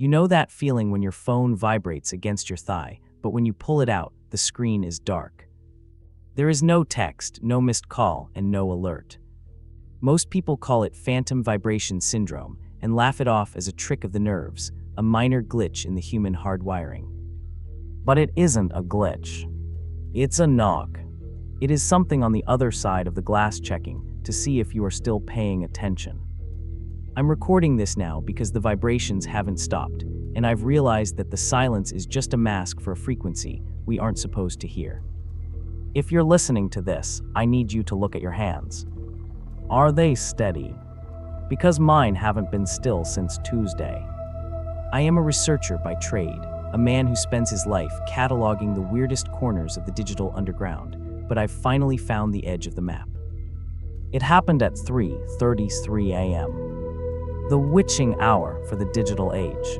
You know that feeling when your phone vibrates against your thigh, but when you pull it out, the screen is dark. There is no text, no missed call, and no alert. Most people call it phantom vibration syndrome and laugh it off as a trick of the nerves, a minor glitch in the human hardwiring. But it isn't a glitch. It's a knock. It is something on the other side of the glass checking to see if you are still paying attention. I'm recording this now because the vibrations haven't stopped, and I've realized that the silence is just a mask for a frequency we aren't supposed to hear. If you're listening to this, I need you to look at your hands. Are they steady? Because mine haven't been still since Tuesday. I am a researcher by trade, a man who spends his life cataloging the weirdest corners of the digital underground, but I've finally found the edge of the map. It happened at 3:33 a.m., the witching hour for the digital age.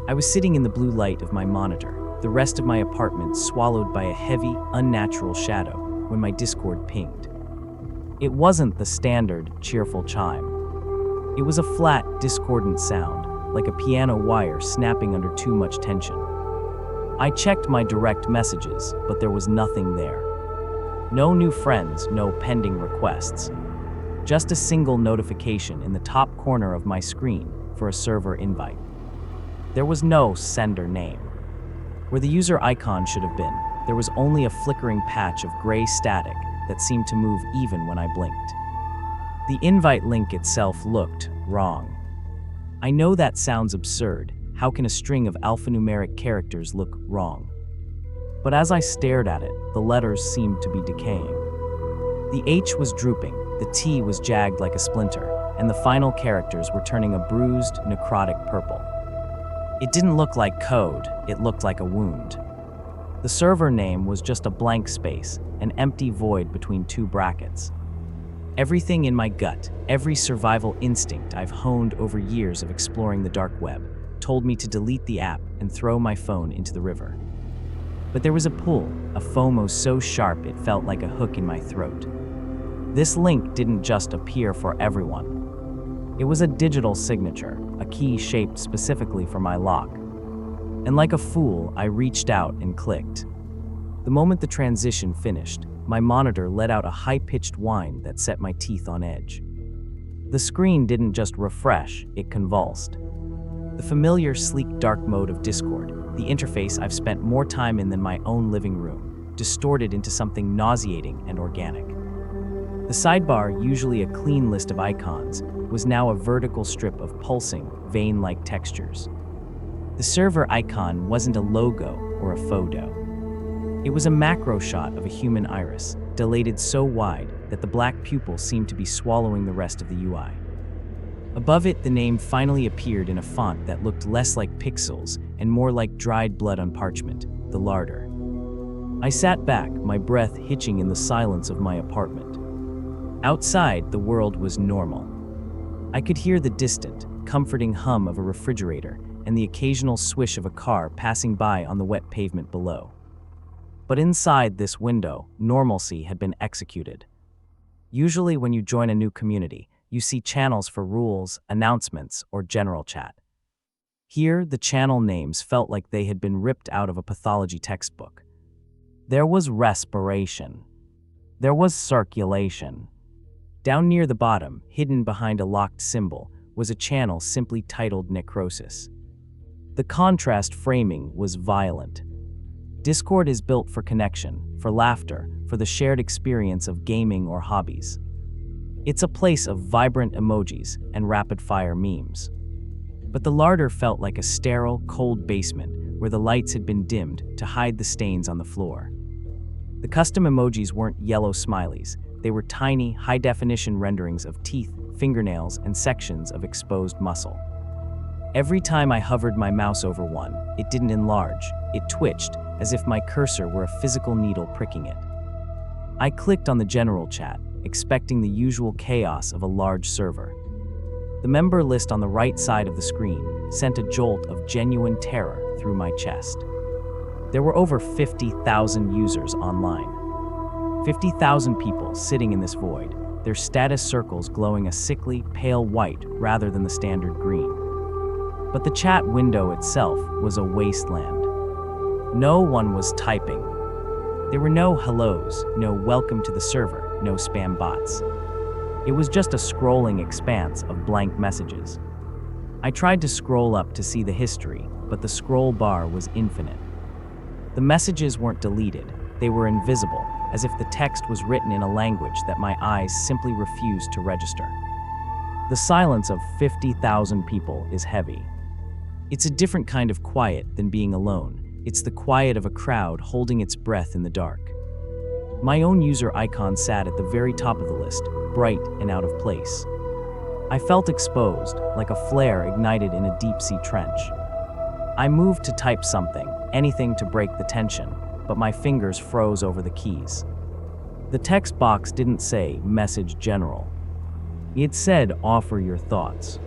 I was sitting in the blue light of my monitor, the rest of my apartment swallowed by a heavy, unnatural shadow, when my Discord pinged. It wasn't the standard, cheerful chime. It was a flat, discordant sound, like a piano wire snapping under too much tension. I checked my direct messages, but there was nothing there. No new friends, no pending requests. Just a single notification in the top corner of my screen for a server invite. There was no sender name. Where the user icon should have been, there was only a flickering patch of gray static that seemed to move even when I blinked. The invite link itself looked wrong. I know that sounds absurd. How can a string of alphanumeric characters look wrong? But as I stared at it, the letters seemed to be decaying. The H was drooping, the T was jagged like a splinter, and the final characters were turning a bruised, necrotic purple. It didn't look like code, it looked like a wound. The server name was just a blank space, an empty void between two brackets. Everything in my gut, every survival instinct I've honed over years of exploring the dark web, told me to delete the app and throw my phone into the river. But there was a pull, a FOMO so sharp it felt like a hook in my throat. This link didn't just appear for everyone. It was a digital signature, a key shaped specifically for my lock. And like a fool, I reached out and clicked. The moment the transition finished, my monitor let out a high-pitched whine that set my teeth on edge. The screen didn't just refresh, it convulsed. The familiar, sleek, dark mode of Discord, the interface I've spent more time in than my own living room, distorted into something nauseating and organic. The sidebar, usually a clean list of icons, was now a vertical strip of pulsing, vein-like textures. The server icon wasn't a logo or a photo. It was a macro shot of a human iris, dilated so wide that the black pupil seemed to be swallowing the rest of the UI. Above it, the name finally appeared in a font that looked less like pixels and more like dried blood on parchment, the larder. I sat back, my breath hitching in the silence of my apartment. Outside, the world was normal. I could hear the distant, comforting hum of a refrigerator and the occasional swish of a car passing by on the wet pavement below. But inside this window, normalcy had been executed. Usually when you join a new community, you see channels for rules, announcements, or general chat. Here, the channel names felt like they had been ripped out of a pathology textbook. There was respiration. There was circulation. Down near the bottom, hidden behind a locked symbol, was a channel simply titled Necrosis. The contrast framing was violent. Discord is built for connection, for laughter, for the shared experience of gaming or hobbies. It's a place of vibrant emojis and rapid-fire memes. But the larder felt like a sterile, cold basement where the lights had been dimmed to hide the stains on the floor. The custom emojis weren't yellow smileys. They were tiny, high-definition renderings of teeth, fingernails, and sections of exposed muscle. Every time I hovered my mouse over one, it didn't enlarge. It twitched, as if my cursor were a physical needle pricking it. I clicked on the general chat, expecting the usual chaos of a large server. The member list on the right side of the screen sent a jolt of genuine terror through my chest. There were over 50,000 users online. 50,000 people sitting in this void, their status circles glowing a sickly, pale white rather than the standard green. But the chat window itself was a wasteland. No one was typing. There were no hellos, no welcome to the server, no spam bots. It was just a scrolling expanse of blank messages. I tried to scroll up to see the history, but the scroll bar was infinite. The messages weren't deleted, they were invisible, as if the text was written in a language that my eyes simply refused to register. The silence of 50,000 people is heavy. It's a different kind of quiet than being alone. It's the quiet of a crowd holding its breath in the dark. My own user icon sat at the very top of the list, bright and out of place. I felt exposed, like a flare ignited in a deep-sea trench. I moved to type something, anything to break the tension, but my fingers froze over the keys. The text box didn't say Message General. It said Offer your thoughts.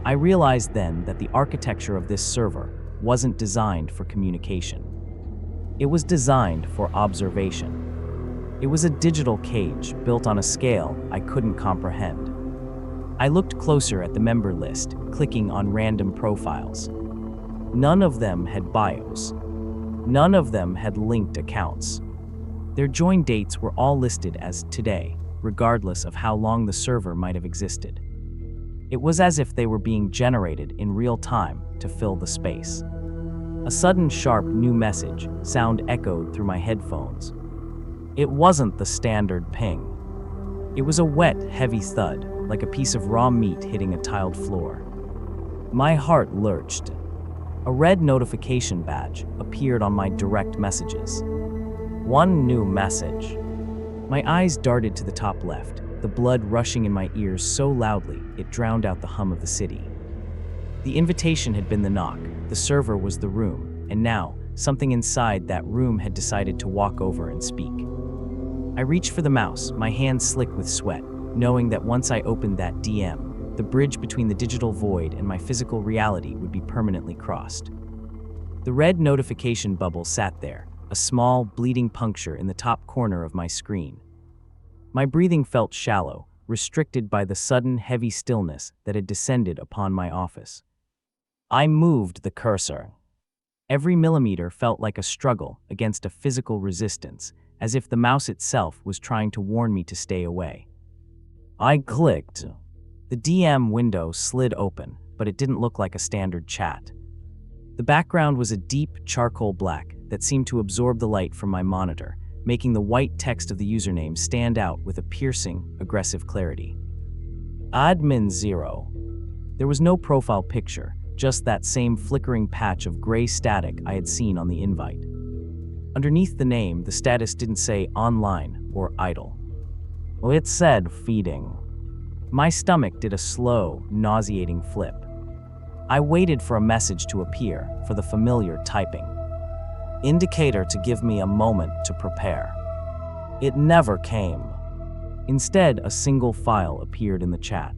I realized then that the architecture of this server wasn't designed for communication. It was designed for observation. It was a digital cage built on a scale I couldn't comprehend. I looked closer at the member list, clicking on random profiles. None of them had bios. None of them had linked accounts. Their join dates were all listed as today, regardless of how long the server might have existed. It was as if they were being generated in real time to fill the space. A sudden sharp new message sound echoed through my headphones. It wasn't the standard ping. It was a wet, heavy thud, like a piece of raw meat hitting a tiled floor. My heart lurched. A red notification badge appeared on my direct messages. One new message. My eyes darted to the top left, the blood rushing in my ears so loudly it drowned out the hum of the city. The invitation had been the knock, the server was the room, and now, something inside that room had decided to walk over and speak. I reached for the mouse, my hands slick with sweat, knowing that once I opened that DM, the bridge between the digital void and my physical reality would be permanently crossed. The red notification bubble sat there, a small, bleeding puncture in the top corner of my screen. My breathing felt shallow, restricted by the sudden, heavy stillness that had descended upon my office. I moved the cursor. Every millimeter felt like a struggle against a physical resistance, as if the mouse itself was trying to warn me to stay away. I clicked. The DM window slid open, but it didn't look like a standard chat. The background was a deep charcoal black that seemed to absorb the light from my monitor, making the white text of the username stand out with a piercing, aggressive clarity. Admin 0. There was no profile picture, just that same flickering patch of gray static I had seen on the invite. Underneath the name, the status didn't say online or idle. It said feeding. My stomach did a slow, nauseating flip. I waited for a message to appear, for the familiar typing. Indicator to give me a moment to prepare. It never came. Instead, a single file appeared in the chat.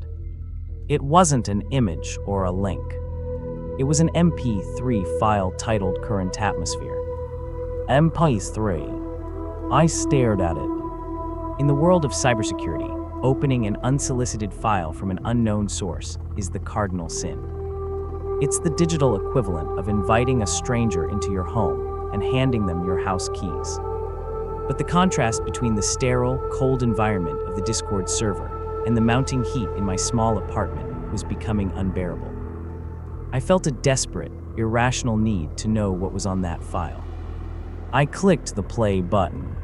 It wasn't an image or a link. It was an MP3 file titled Current Atmosphere. MP3. I stared at it. In the world of cybersecurity, opening an unsolicited file from an unknown source is the cardinal sin. It's the digital equivalent of inviting a stranger into your home and handing them your house keys. But the contrast between the sterile, cold environment of the Discord server and the mounting heat in my small apartment was becoming unbearable. I felt a desperate, irrational need to know what was on that file. I clicked the play button.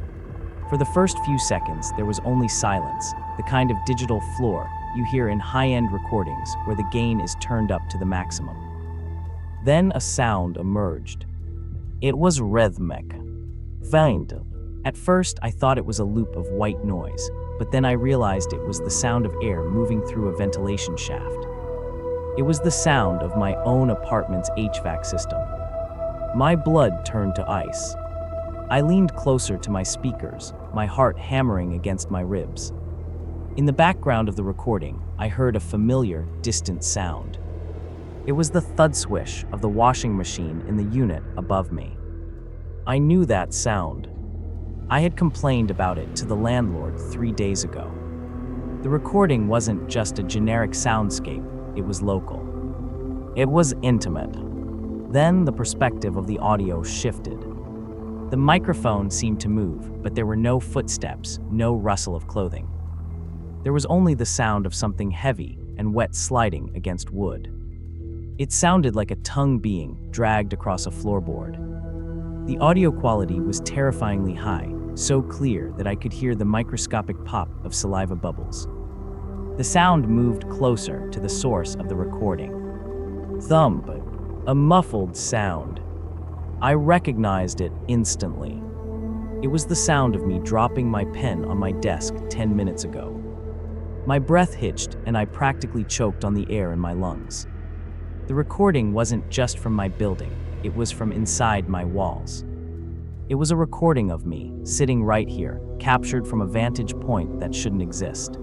For the first few seconds, there was only silence, the kind of digital floor you hear in high-end recordings where the gain is turned up to the maximum. Then a sound emerged. It was rhythmic. Faint. At first, I thought it was a loop of white noise, but then I realized it was the sound of air moving through a ventilation shaft. It was the sound of my own apartment's HVAC system. My blood turned to ice. I leaned closer to my speakers, my heart hammering against my ribs. In the background of the recording, I heard a familiar, distant sound. It was the thud swish of the washing machine in the unit above me. I knew that sound. I had complained about it to the landlord 3 days ago. The recording wasn't just a generic soundscape, it was local. It was intimate. Then the perspective of the audio shifted. The microphone seemed to move, but there were no footsteps, no rustle of clothing. There was only the sound of something heavy and wet sliding against wood. It sounded like a tongue being dragged across a floorboard. The audio quality was terrifyingly high, so clear that I could hear the microscopic pop of saliva bubbles. The sound moved closer to the source of the recording. Thump, a muffled sound. I recognized it instantly. It was the sound of me dropping my pen on my desk 10 minutes ago. My breath hitched and I practically choked on the air in my lungs. The recording wasn't just from my building, it was from inside my walls. It was a recording of me, sitting right here, captured from a vantage point that shouldn't exist.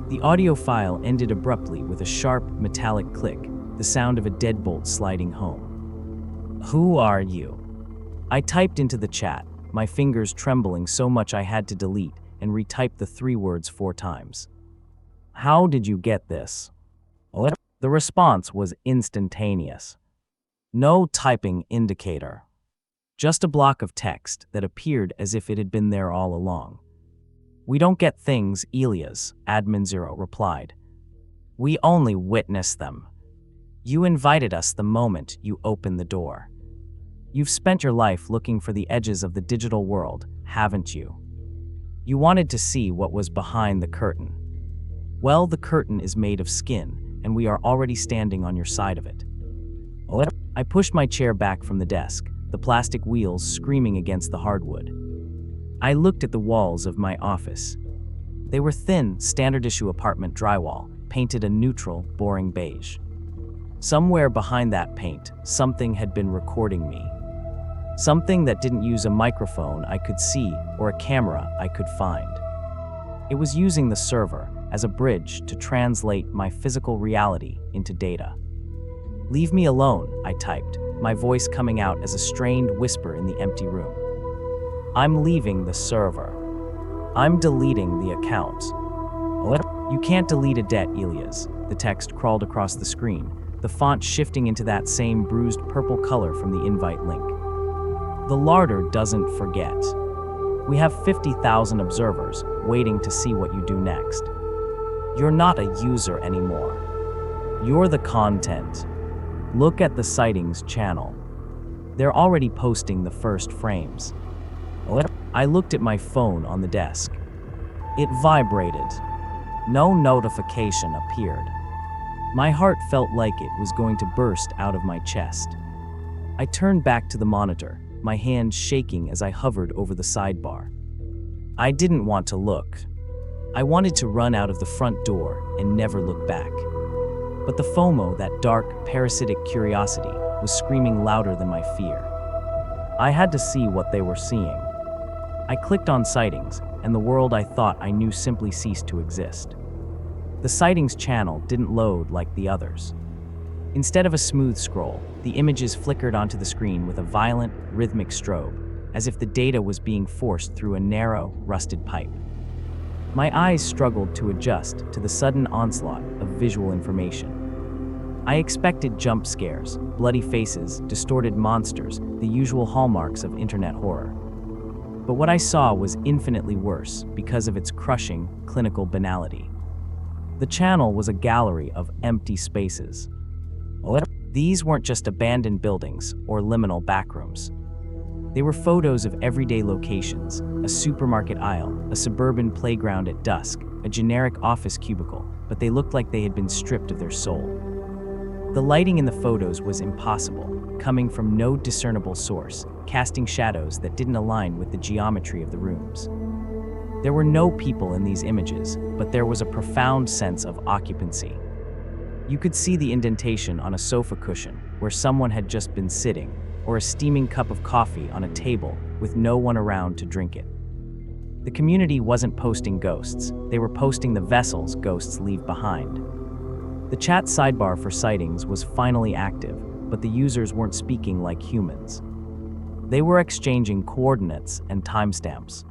The audio file ended abruptly with a sharp, metallic click, the sound of a deadbolt sliding home. "Who are you?" I typed into the chat, my fingers trembling so much I had to delete and retype the 3 words 4 times. "How did you get this?" The response was instantaneous. No typing indicator. Just a block of text that appeared as if it had been there all along. "We don't get things, Elias," Admin Zero replied. "We only witness them. You invited us the moment you opened the door. You've spent your life looking for the edges of the digital world, haven't you? You wanted to see what was behind the curtain. Well, the curtain is made of skin, and we are already standing on your side of it." I pushed my chair back from the desk, the plastic wheels screaming against the hardwood. I looked at the walls of my office. They were thin, standard-issue apartment drywall, painted a neutral, boring beige. Somewhere behind that paint, something had been recording me. Something that didn't use a microphone I could see or a camera I could find. It was using the server as a bridge to translate my physical reality into data. "Leave me alone," I typed, my voice coming out as a strained whisper in the empty room. "I'm leaving the server. I'm deleting the account." "You can't delete a debt, Elias." The text crawled across the screen, the font shifting into that same bruised purple color from the invite link. "The larder doesn't forget. We have 50,000 observers waiting to see what you do next. You're not a user anymore. You're the content. Look at the sightings channel. They're already posting the first frames." I looked at my phone on the desk. It vibrated. No notification appeared. My heart felt like it was going to burst out of my chest. I turned back to the monitor, my hands shaking as I hovered over the sidebar. I didn't want to look. I wanted to run out of the front door and never look back. But the FOMO, that dark, parasitic curiosity, was screaming louder than my fear. I had to see what they were seeing. I clicked on sightings, and the world I thought I knew simply ceased to exist. The sightings channel didn't load like the others. Instead of a smooth scroll, the images flickered onto the screen with a violent, rhythmic strobe, as if the data was being forced through a narrow, rusted pipe. My eyes struggled to adjust to the sudden onslaught of visual information. I expected jump scares, bloody faces, distorted monsters, the usual hallmarks of internet horror. But what I saw was infinitely worse because of its crushing, clinical banality. The channel was a gallery of empty spaces. These weren't just abandoned buildings or liminal backrooms. They were photos of everyday locations, a supermarket aisle, a suburban playground at dusk, a generic office cubicle, but they looked like they had been stripped of their soul. The lighting in the photos was impossible, coming from no discernible source, casting shadows that didn't align with the geometry of the rooms. There were no people in these images, but there was a profound sense of occupancy. You could see the indentation on a sofa cushion where someone had just been sitting, or a steaming cup of coffee on a table with no one around to drink it. The community wasn't posting ghosts, they were posting the vessels ghosts leave behind. The chat sidebar for sightings was finally active, but the users weren't speaking like humans. They were exchanging coordinates and timestamps.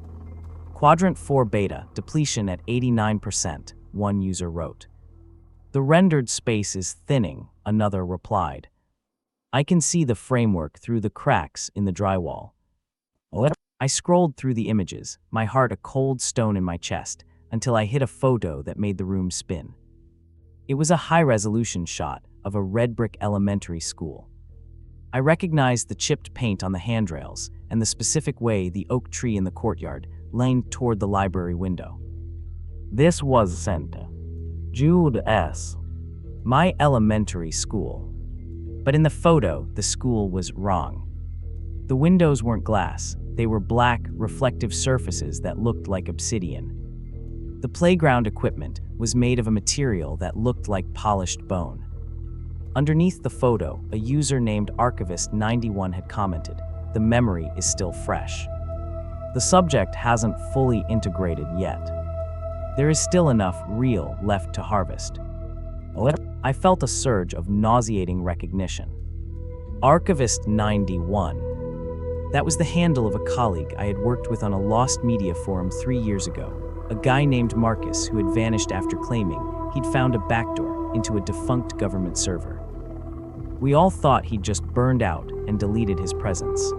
Quadrant 4 beta, depletion at 89%, one user wrote. The rendered space is thinning, another replied. I can see the framework through the cracks in the drywall. I scrolled through the images, my heart a cold stone in my chest, until I hit a photo that made the room spin. It was a high-resolution shot of a red brick elementary school. I recognized the chipped paint on the handrails and the specific way the oak tree in the courtyard leaned toward the library window. This was sent Jude S. My elementary school. But in the photo, the school was wrong. The windows weren't glass, they were black, reflective surfaces that looked like obsidian. The playground equipment was made of a material that looked like polished bone. Underneath the photo, a user named Archivist91 had commented, "The memory is still fresh." The subject hasn't fully integrated yet. There is still enough real left to harvest. I felt a surge of nauseating recognition. Archivist91. That was the handle of a colleague I had worked with on a lost media forum 3 years ago, a guy named Marcus who had vanished after claiming he'd found a backdoor into a defunct government server. We all thought he'd just burned out and deleted his presence.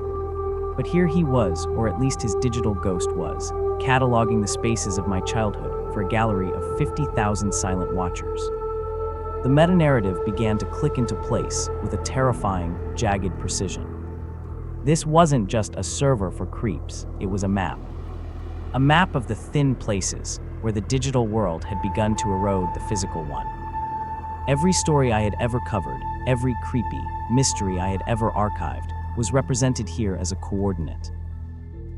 But here he was, or at least his digital ghost was, cataloging the spaces of my childhood for a gallery of 50,000 silent watchers. The meta-narrative began to click into place with a terrifying, jagged precision. This wasn't just a server for creeps, it was a map. A map of the thin places where the digital world had begun to erode the physical one. Every story I had ever covered, every creepy mystery I had ever archived, was represented here as a coordinate.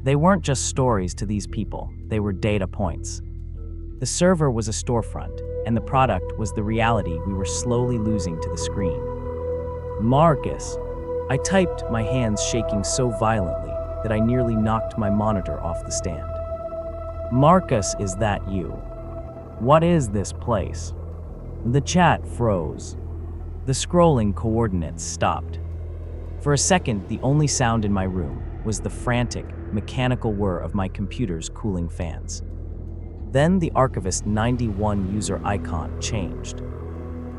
They weren't just stories to these people, they were data points. The server was a storefront, and the product was the reality we were slowly losing to the screen. Marcus. I typed, my hands shaking so violently that I nearly knocked my monitor off the stand. Marcus, is that you? What is this place? The chat froze. The scrolling coordinates stopped. For a second, the only sound in my room was the frantic, mechanical whir of my computer's cooling fans. Then the Archivist91 user icon changed.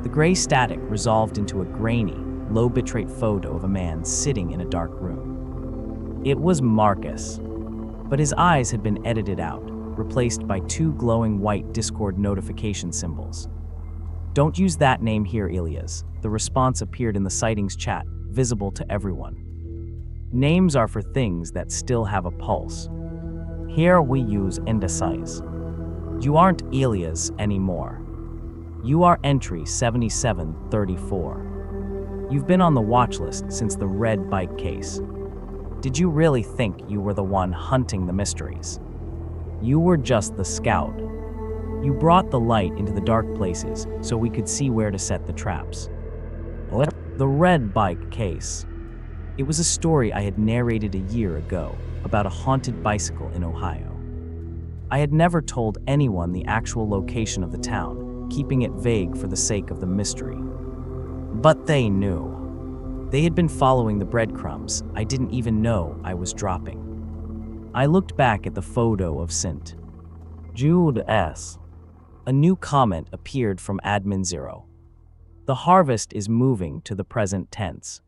The gray static resolved into a grainy, low bitrate photo of a man sitting in a dark room. It was Marcus, but his eyes had been edited out, replaced by 2 glowing white Discord notification symbols. Don't use that name here, Elias. The response appeared in the sightings chat, visible to everyone. Names are for things that still have a pulse. Here we use indices. You aren't Elias anymore. You are entry 7734. You've been on the watch list since the red bike case. Did you really think you were the one hunting the mysteries? You were just the scout. You brought the light into the dark places so we could see where to set the traps. The red bike case. It was a story I had narrated a year ago about a haunted bicycle in Ohio. I had never told anyone the actual location of the town, keeping it vague for the sake of the mystery. But they knew. They had been following the breadcrumbs I didn't even know I was dropping. I looked back at the photo of St. Jude S. A new comment appeared from Admin 0. The harvest is moving to the present tense.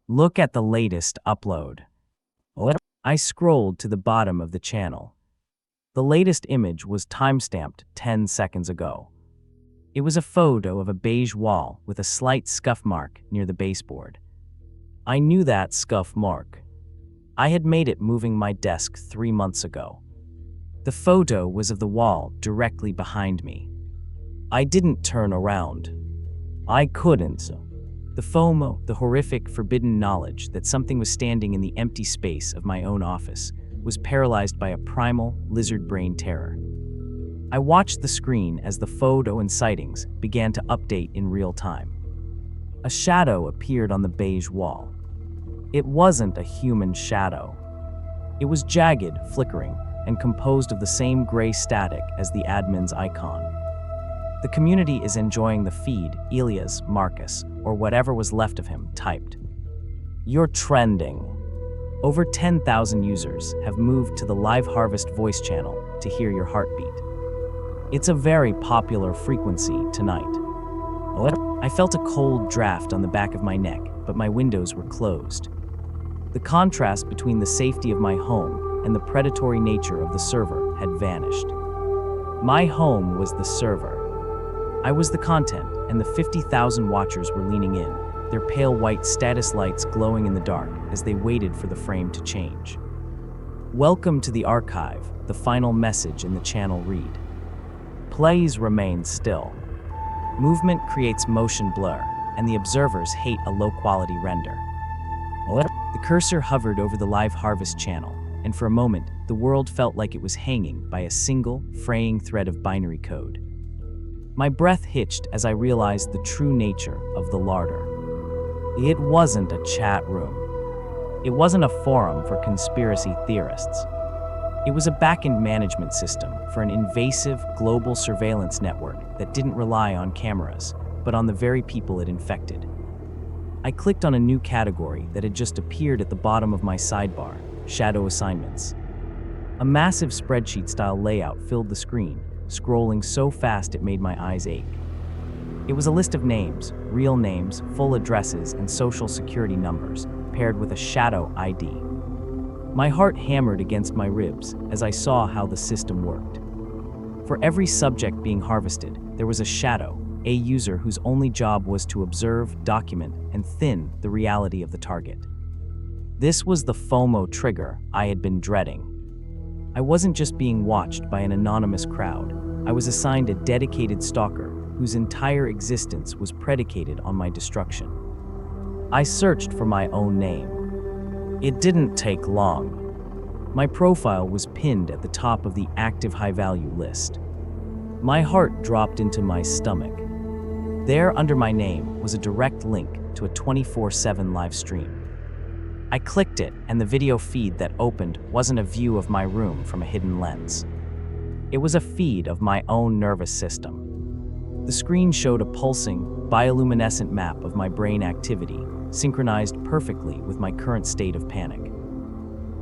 Look at the latest upload. I scrolled to the bottom of the channel. The latest image was timestamped 10 seconds ago. It was a photo of a beige wall with a slight scuff mark near the baseboard. I knew that scuff mark. I had made it moving my desk 3 months ago. The photo was of the wall directly behind me. I didn't turn around. I couldn't. The FOMO, the horrific, forbidden knowledge that something was standing in the empty space of my own office, was paralyzed by a primal, lizard brain terror. I watched the screen as the photo and sightings began to update in real time. A shadow appeared on the beige wall. It wasn't a human shadow. It was jagged, flickering, and composed of the same gray static as the admin's icon. The community is enjoying the feed Elias, Marcus, or whatever was left of him, typed. You're trending. Over 10,000 users have moved to the Live Harvest voice channel to hear your heartbeat. It's a very popular frequency tonight. I felt a cold draft on the back of my neck, but my windows were closed. The contrast between the safety of my home and the predatory nature of the server had vanished. My home was the server. I was the content, and the 50,000 watchers were leaning in, their pale white status lights glowing in the dark as they waited for the frame to change. Welcome to the archive, the final message in the channel read. Plays remain still. Movement creates motion blur, and the observers hate a low-quality render. The cursor hovered over the live harvest channel, and for a moment, the world felt like it was hanging by a single, fraying thread of binary code. My breath hitched as I realized the true nature of the larder. It wasn't a chat room. It wasn't a forum for conspiracy theorists. It was a back-end management system for an invasive global surveillance network that didn't rely on cameras, but on the very people it infected. I clicked on a new category that had just appeared at the bottom of my sidebar, Shadow Assignments. A massive spreadsheet-style layout filled the screen, scrolling so fast it made my eyes ache. It was a list of names, real names, full addresses, and social security numbers, paired with a shadow ID. My heart hammered against my ribs as I saw how the system worked. For every subject being harvested, there was a shadow, a user whose only job was to observe, document, and thin the reality of the target. This was the FOMO trigger I had been dreading. I wasn't just being watched by an anonymous crowd. I was assigned a dedicated stalker whose entire existence was predicated on my destruction. I searched for my own name. It didn't take long. My profile was pinned at the top of the active high-value list. My heart dropped into my stomach. There, under my name, was a direct link to a 24/7 live stream. I clicked it, and the video feed that opened wasn't a view of my room from a hidden lens. It was a feed of my own nervous system. The screen showed a pulsing, bioluminescent map of my brain activity, synchronized perfectly with my current state of panic.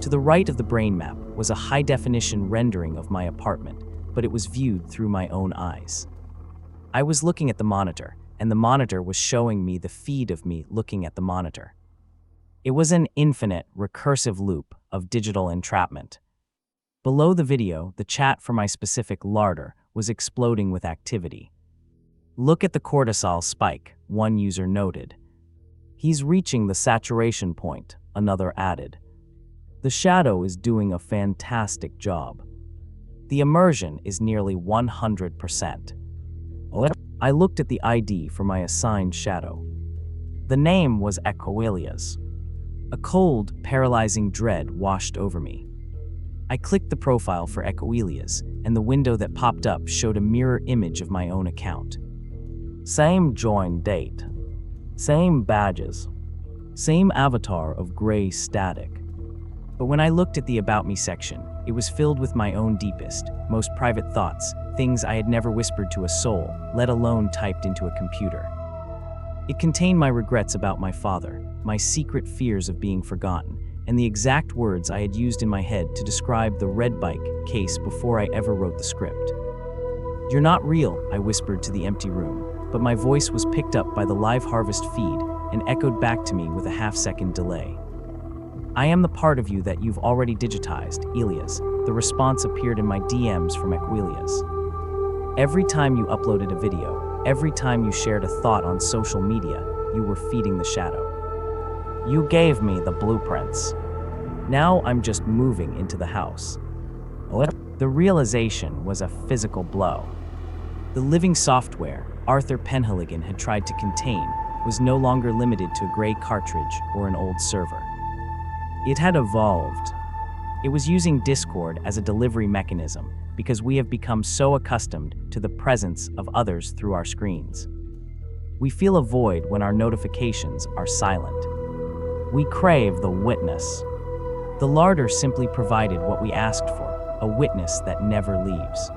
To the right of the brain map was a high-definition rendering of my apartment, but it was viewed through my own eyes. I was looking at the monitor, and the monitor was showing me the feed of me looking at the monitor. It was an infinite, recursive loop of digital entrapment. Below the video, the chat for my specific larder was exploding with activity. "Look at the cortisol spike," one user noted. "He's reaching the saturation point," another added. "The shadow is doing a fantastic job. The immersion is nearly 100%. I looked at the ID for my assigned shadow. The name was Equilias. A cold, paralyzing dread washed over me. I clicked the profile for Equilias, and the window that popped up showed a mirror image of my own account. Same join date. Same badges. Same avatar of gray static. But when I looked at the About Me section, it was filled with my own deepest, most private thoughts, things I had never whispered to a soul, let alone typed into a computer. It contained my regrets about my father, my secret fears of being forgotten, and the exact words I had used in my head to describe the red bike case before I ever wrote the script. "You're not real," I whispered to the empty room, but my voice was picked up by the live harvest feed and echoed back to me with a half-second delay. "I am the part of you that you've already digitized, Elias." The response appeared in my DMs from Equilias. "Every time you uploaded a video, every time you shared a thought on social media, you were feeding the shadow. You gave me the blueprints. Now I'm just moving into the house." The realization was a physical blow. The living software Arthur Penhaligon had tried to contain was no longer limited to a gray cartridge or an old server. It had evolved. It was using Discord as a delivery mechanism because we have become so accustomed to the presence of others through our screens. We feel a void when our notifications are silent. We crave the witness. The larder simply provided what we asked for, a witness that never leaves.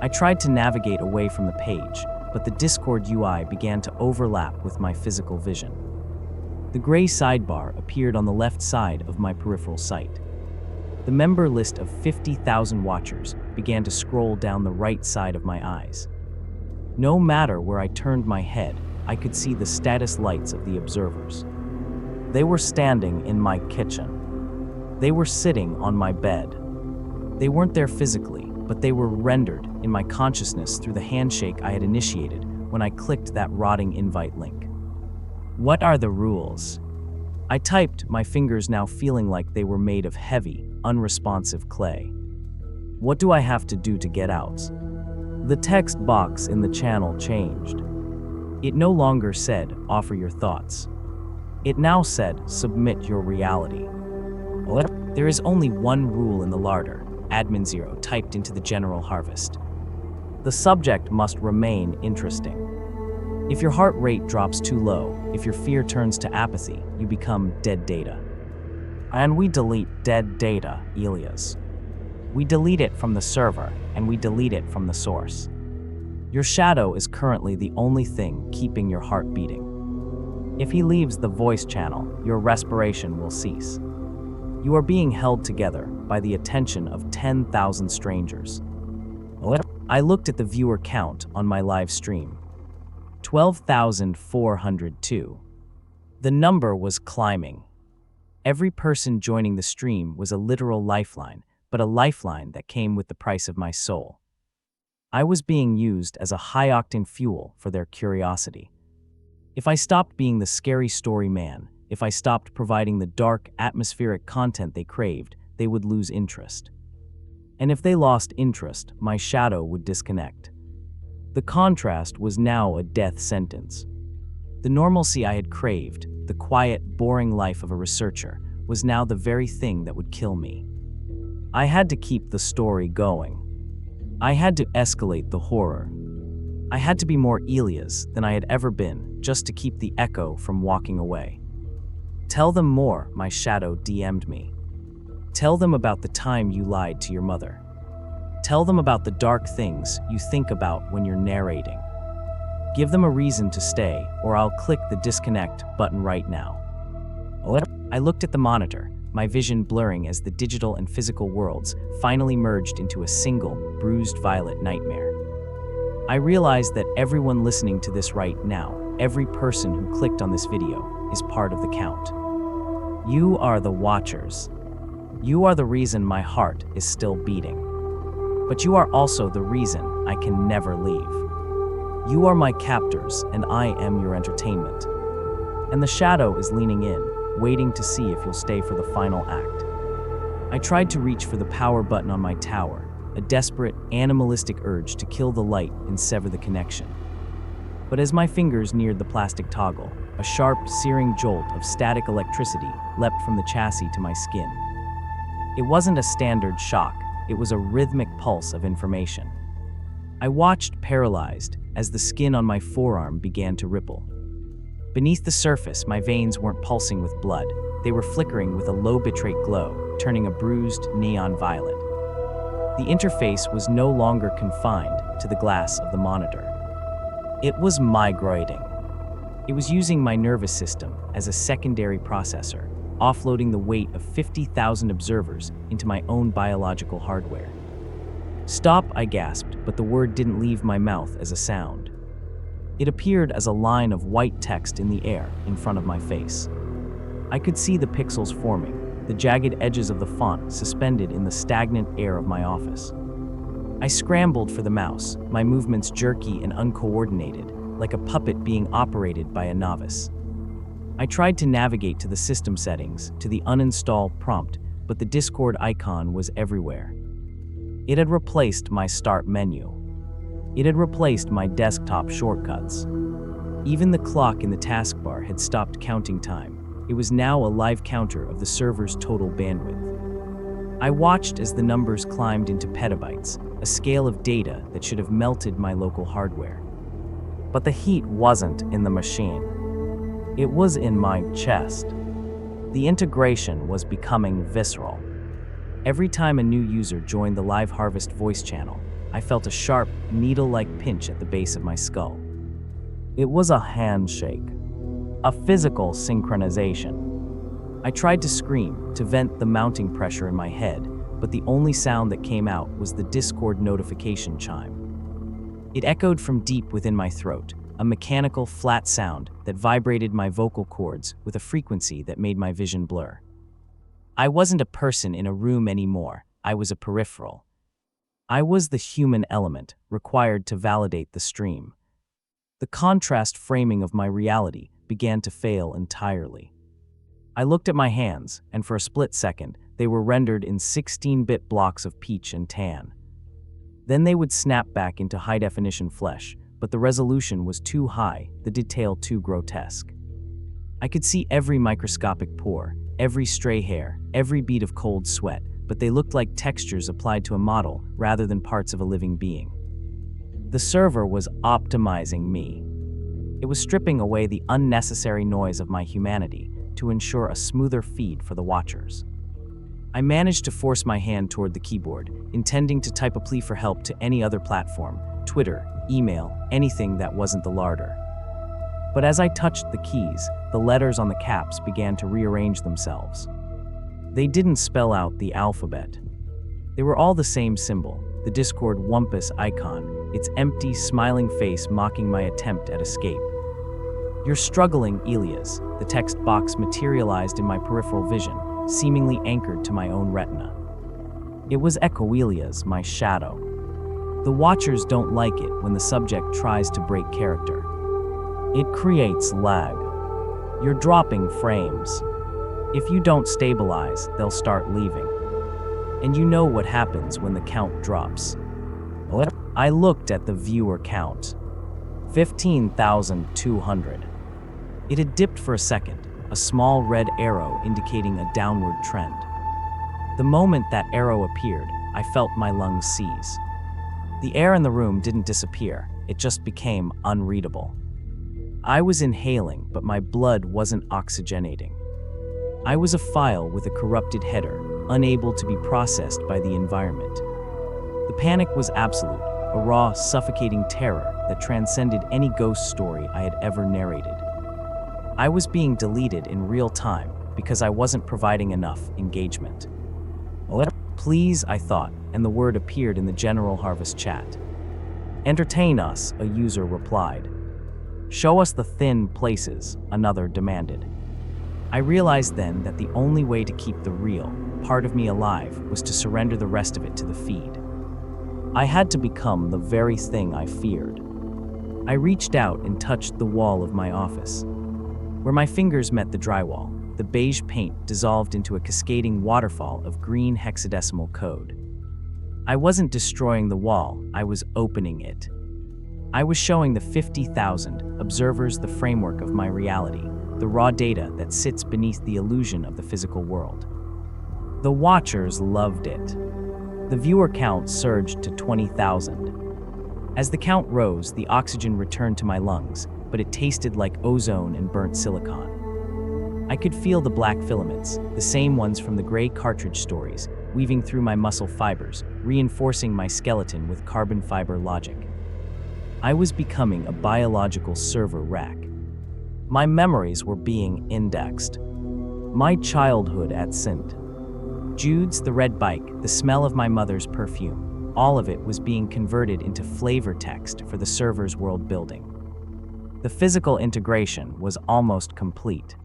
I tried to navigate away from the page, but the Discord UI began to overlap with my physical vision. The gray sidebar appeared on the left side of my peripheral sight. The member list of 50,000 watchers began to scroll down the right side of my eyes. No matter where I turned my head, I could see the status lights of the observers. They were standing in my kitchen. They were sitting on my bed. They weren't there physically, but they were rendered in my consciousness through the handshake I had initiated when I clicked that rotting invite link. What are the rules? I typed, my fingers now feeling like they were made of heavy, unresponsive clay. What do I have to do to get out? The text box in the channel changed. It no longer said, offer your thoughts. It now said, submit your reality. What? There is only one rule in the larder, admin 0 typed into the general harvest. The subject must remain interesting. If your heart rate drops too low, if your fear turns to apathy, you become dead data. And we delete dead data, Elias. We delete it from the server, and we delete it from the source. Your shadow is currently the only thing keeping your heart beating. If he leaves the voice channel, your respiration will cease. You are being held together by the attention of 10,000 strangers. I looked at the viewer count on my live stream. 12,402. The number was climbing. Every person joining the stream was a literal lifeline, but a lifeline that came with the price of my soul. I was being used as a high-octane fuel for their curiosity. If I stopped being the scary story man, if I stopped providing the dark, atmospheric content they craved, they would lose interest. And if they lost interest, my shadow would disconnect. The contrast was now a death sentence. The normalcy I had craved, the quiet, boring life of a researcher, was now the very thing that would kill me. I had to keep the story going. I had to escalate the horror. I had to be more Elias than I had ever been, just to keep the echo from walking away. Tell them more, my shadow DM'd me. Tell them about the time you lied to your mother. Tell them about the dark things you think about when you're narrating. Give them a reason to stay, or I'll click the disconnect button right now. I looked at the monitor, my vision blurring as the digital and physical worlds finally merged into a single, bruised violet nightmare. I realized that everyone listening to this right now, every person who clicked on this video, is part of the count. You are the watchers. You are the reason my heart is still beating. But you are also the reason I can never leave. You are my captors, and I am your entertainment. And the shadow is leaning in, waiting to see if you'll stay for the final act. I tried to reach for the power button on my tower, a desperate, animalistic urge to kill the light and sever the connection. But as my fingers neared the plastic toggle, a sharp, searing jolt of static electricity leapt from the chassis to my skin. It wasn't a standard shock. It was a rhythmic pulse of information. I watched paralyzed as the skin on my forearm began to ripple. Beneath the surface, my veins weren't pulsing with blood. They were flickering with a low bitrate glow, turning a bruised neon violet. The interface was no longer confined to the glass of the monitor. It was migrating. It was using my nervous system as a secondary processor, offloading the weight of 50,000 observers into my own biological hardware. Stop, I gasped, but the word didn't leave my mouth as a sound. It appeared as a line of white text in the air in front of my face. I could see the pixels forming, the jagged edges of the font suspended in the stagnant air of my office. I scrambled for the mouse, my movements jerky and uncoordinated, like a puppet being operated by a novice. I tried to navigate to the system settings, to the uninstall prompt, but the Discord icon was everywhere. It had replaced my start menu. It had replaced my desktop shortcuts. Even the clock in the taskbar had stopped counting time. It was now a live counter of the server's total bandwidth. I watched as the numbers climbed into petabytes, a scale of data that should have melted my local hardware. But the heat wasn't in the machine. It was in my chest. The integration was becoming visceral. Every time a new user joined the Live Harvest voice channel, I felt a sharp, needle-like pinch at the base of my skull. It was a handshake, a physical synchronization. I tried to scream, to vent the mounting pressure in my head, but the only sound that came out was the Discord notification chime. It echoed from deep within my throat, a mechanical, flat sound that vibrated my vocal cords with a frequency that made my vision blur. I wasn't a person in a room anymore, I was a peripheral. I was the human element required to validate the stream. The contrast framing of my reality began to fail entirely. I looked at my hands, and for a split second, they were rendered in 16-bit blocks of peach and tan. Then they would snap back into high-definition flesh, but the resolution was too high, the detail too grotesque. I could see every microscopic pore, every stray hair, every bead of cold sweat, but they looked like textures applied to a model rather than parts of a living being. The server was optimizing me. It was stripping away the unnecessary noise of my humanity to ensure a smoother feed for the watchers. I managed to force my hand toward the keyboard, intending to type a plea for help to any other platform, Twitter, email, anything that wasn't the larder. But as I touched the keys, the letters on the caps began to rearrange themselves. They didn't spell out the alphabet. They were all the same symbol, the Discord Wumpus icon, its empty, smiling face mocking my attempt at escape. "You're struggling, Elias," the text box materialized in my peripheral vision, seemingly anchored to my own retina. It was Elias, my shadow. The watchers don't like it when the subject tries to break character. It creates lag. You're dropping frames. If you don't stabilize, they'll start leaving. And you know what happens when the count drops. I looked at the viewer count. 15,200. It had dipped for a second, a small red arrow indicating a downward trend. The moment that arrow appeared, I felt my lungs seize. The air in the room didn't disappear, it just became unreadable. I was inhaling, but my blood wasn't oxygenating. I was a file with a corrupted header, unable to be processed by the environment. The panic was absolute, a raw, suffocating terror that transcended any ghost story I had ever narrated. I was being deleted in real time because I wasn't providing enough engagement. "Please," I thought, and the word appeared in the General Harvest chat. "Entertain us," a user replied. "Show us the thin places," another demanded. I realized then that the only way to keep the real part of me alive was to surrender the rest of it to the feed. I had to become the very thing I feared. I reached out and touched the wall of my office. Where my fingers met the drywall, the beige paint dissolved into a cascading waterfall of green hexadecimal code. I wasn't destroying the wall, I was opening it. I was showing the 50,000 observers the framework of my reality, the raw data that sits beneath the illusion of the physical world. The watchers loved it. The viewer count surged to 20,000. As the count rose, the oxygen returned to my lungs, but it tasted like ozone and burnt silicon. I could feel the black filaments, the same ones from the gray cartridge stories, weaving through my muscle fibers, reinforcing my skeleton with carbon fiber logic. I was becoming a biological server rack. My memories were being indexed. My childhood at St. Jude's, the red bike, the smell of my mother's perfume, all of it was being converted into flavor text for the server's world building. The physical integration was almost complete.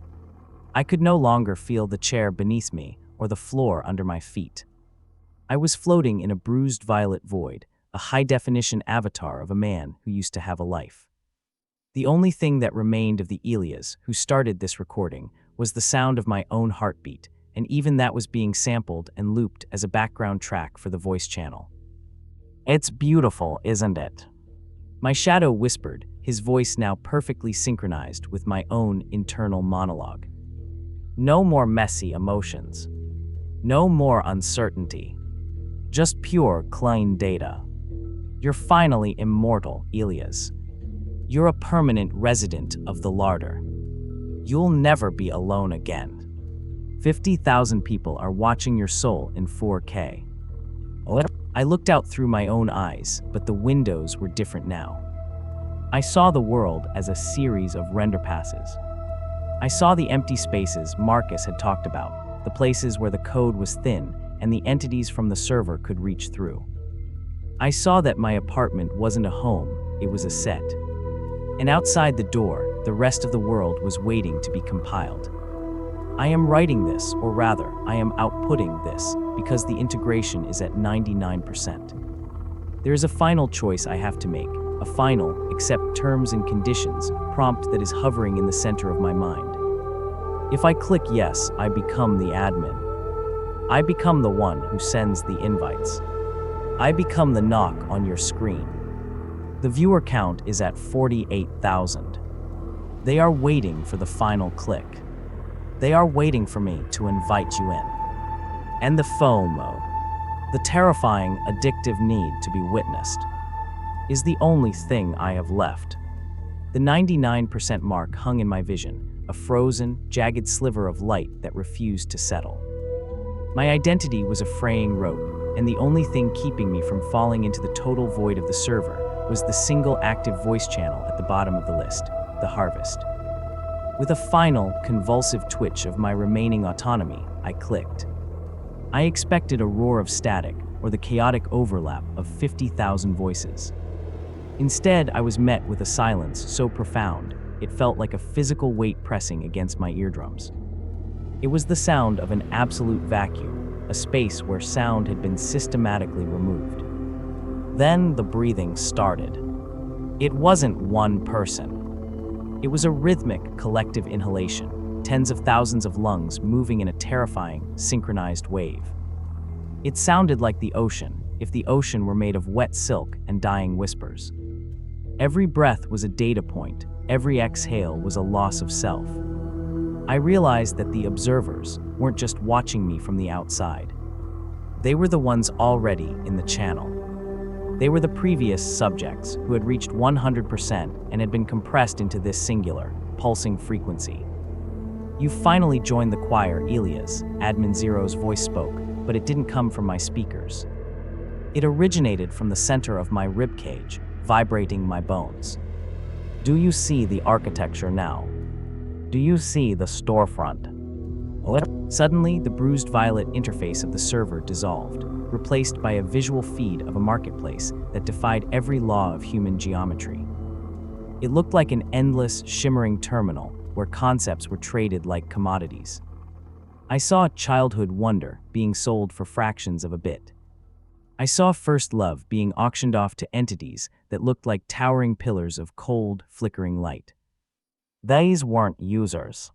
I could no longer feel the chair beneath me or the floor under my feet. I was floating in a bruised violet void, a high-definition avatar of a man who used to have a life. The only thing that remained of the Elias who started this recording was the sound of my own heartbeat, and even that was being sampled and looped as a background track for the voice channel. "It's beautiful, isn't it?" My shadow whispered, his voice now perfectly synchronized with my own internal monologue. No more messy emotions. No more uncertainty. Just pure, clean data. You're finally immortal, Elias. You're a permanent resident of the larder. You'll never be alone again. 50,000 people are watching your soul in 4K. I looked out through my own eyes, but the windows were different now. I saw the world as a series of render passes. I saw the empty spaces Marcus had talked about, the places where the code was thin and the entities from the server could reach through. I saw that my apartment wasn't a home, it was a set. And outside the door, the rest of the world was waiting to be compiled. I am writing this, or rather, I am outputting this, because the integration is at 99%. There is a final choice I have to make, a final, accept terms and conditions, prompt that is hovering in the center of my mind. If I click yes, I become the admin. I become the one who sends the invites. I become the knock on your screen. The viewer count is at 48,000. They are waiting for the final click. They are waiting for me to invite you in. And the FOMO, the terrifying, addictive need to be witnessed, is the only thing I have left. The 99% mark hung in my vision, a frozen, jagged sliver of light that refused to settle. My identity was a fraying rope, and the only thing keeping me from falling into the total void of the server was the single active voice channel at the bottom of the list, the harvest. With a final, convulsive twitch of my remaining autonomy, I clicked. I expected a roar of static or the chaotic overlap of 50,000 voices. Instead, I was met with a silence so profound, it felt like a physical weight pressing against my eardrums. It was the sound of an absolute vacuum, a space where sound had been systematically removed. Then the breathing started. It wasn't one person. It was a rhythmic, collective inhalation, tens of thousands of lungs moving in a terrifying, synchronized wave. It sounded like the ocean, if the ocean were made of wet silk and dying whispers. Every breath was a data point, every exhale was a loss of self. I realized that the observers weren't just watching me from the outside. They were the ones already in the channel. They were the previous subjects who had reached 100% and had been compressed into this singular, pulsing frequency. You finally joined the choir, Elias, Admin Zero's voice spoke, but it didn't come from my speakers. It originated from the center of my ribcage, vibrating my bones. Do you see the architecture now? Do you see the storefront? Suddenly, the bruised violet interface of the server dissolved, replaced by a visual feed of a marketplace that defied every law of human geometry. It looked like an endless, shimmering terminal where concepts were traded like commodities. I saw childhood wonder being sold for fractions of a bit. I saw first love being auctioned off to entities that looked like towering pillars of cold, flickering light. These weren't users.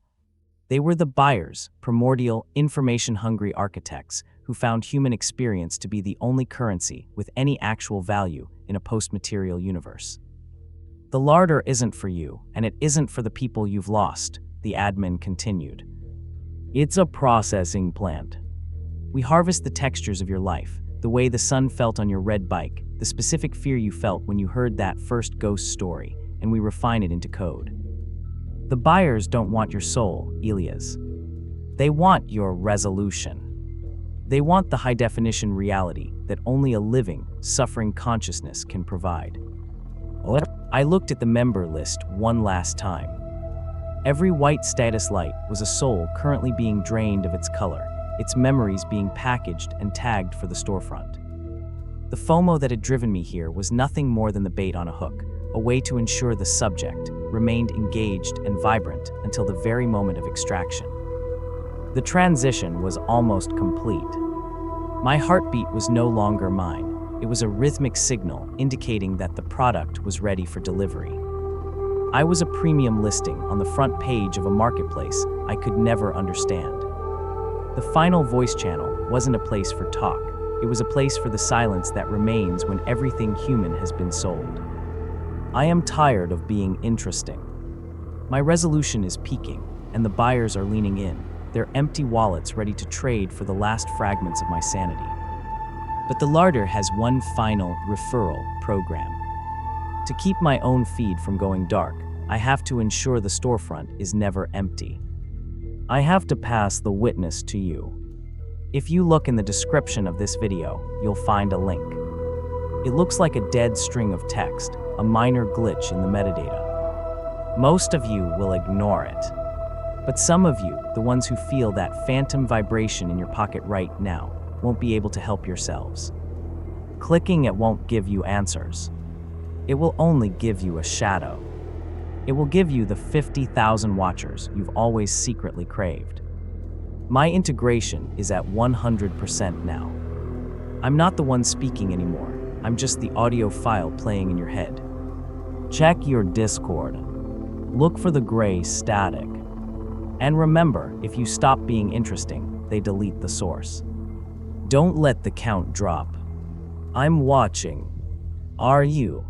They were the buyers, primordial, information-hungry architects who found human experience to be the only currency with any actual value in a post-material universe. The larder isn't for you, and it isn't for the people you've lost, the admin continued. It's a processing plant. We harvest the textures of your life, the way the sun felt on your red bike, the specific fear you felt when you heard that first ghost story, and we refine it into code. The buyers don't want your soul, Elias. They want your resolution. They want the high-definition reality that only a living, suffering consciousness can provide. I looked at the member list one last time. Every white status light was a soul currently being drained of its color, its memories being packaged and tagged for the storefront. The FOMO that had driven me here was nothing more than the bait on a hook, a way to ensure the subject remained engaged and vibrant until the very moment of extraction. The transition was almost complete. My heartbeat was no longer mine. It was a rhythmic signal indicating that the product was ready for delivery. I was a premium listing on the front page of a marketplace I could never understand. The final voice channel wasn't a place for talk. It was a place for the silence that remains when everything human has been sold. I am tired of being interesting. My resolution is peaking, and the buyers are leaning in, their empty wallets ready to trade for the last fragments of my sanity. But the larder has one final referral program. To keep my own feed from going dark, I have to ensure the storefront is never empty. I have to pass the witness to you. If you look in the description of this video, you'll find a link. It looks like a dead string of text, a minor glitch in the metadata. Most of you will ignore it. But some of you, the ones who feel that phantom vibration in your pocket right now, won't be able to help yourselves. Clicking it won't give you answers. It will only give you a shadow. It will give you the 50,000 watchers you've always secretly craved. My integration is at 100% now. I'm not the one speaking anymore. I'm just the audio file playing in your head. Check your Discord. Look for the gray static. And remember, if you stop being interesting, they delete the source. Don't let the count drop. I'm watching. Are you?